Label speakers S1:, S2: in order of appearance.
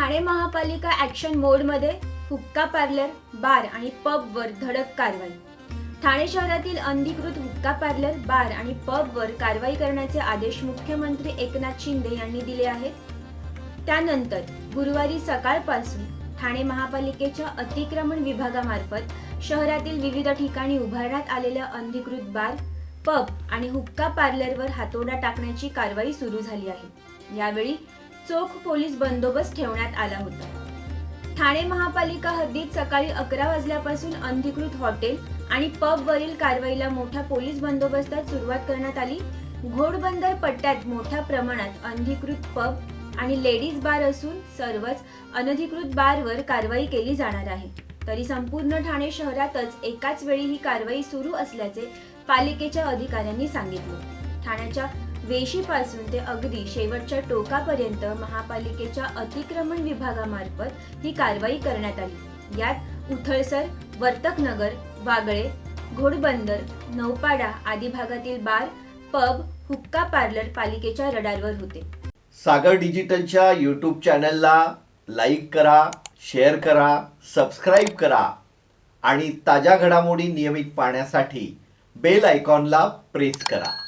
S1: ठाणे महापालिका ॲक्शन मोडमध्ये हुक्का पार्लर, बार आणि पबवर धडक कारवाई. ठाणे शहरातील अनधिकृत हुक्का पार्लर, बार आणि पबवर कारवाई करण्याचे आदेश मुख्यमंत्री एकनाथ शिंदे यांनी दिले आहेत. त्यानंतर गुरुवारी सकाळपासून ठाणे महापालिकेच्या अतिक्रमण विभागामार्फत शहरातील विविध ठिकाणी उभारण्यात आलेल्या अनधिकृत बार, पब आणि हुक्का पार्लरवर हातोडा टाकण्याची कारवाई सुरू झाली आहे. यावेळी चोख पोलीस बंदोबस्त ठेवण्यात आला होता. ठाणे महापालिका हद्दीत सकाळी 11 वाजल्यापासून अनधिकृत हॉटेल आणि पबवरील कारवाईला मोठ्या पोलीस बंदोबस्तात सुरुवात करण्यात आली. घोडबंदर पट्ट्यात मोठ्या प्रमाणात अनधिकृत पब आणि लेडीज बार असून सर्वच अनधिकृत बारवर कारवाई केली जाणार आहे. तरी संपूर्ण ठाणे शहरातच एकाच वेळी ही कारवाई सुरू असल्याचे पालिकेच्या अधिकाऱ्यांनी सांगितले. ठाण्याच्या वेशीपासून ते अगदी शेवटच्या टोकापर्यंत महापालिकेच्या अतिक्रमण विभागामार्फत ही कारवाई करण्यात आली. यात उथळसर, वर्तकनगर, वागळे, घोडबंदर, नौपाडा आदी भागातील बार, पब, हुक्का पार्लर पालिकेच्या रडारवर होते.
S2: सागर डिजिटलच्या यूट्यूब चॅनलला लाईक करा, शेअर करा, सबस्क्राईब करा आणि ताज्या घडामोडी नियमित पाहण्यासाठी बेल आयकॉनला प्रेस करा.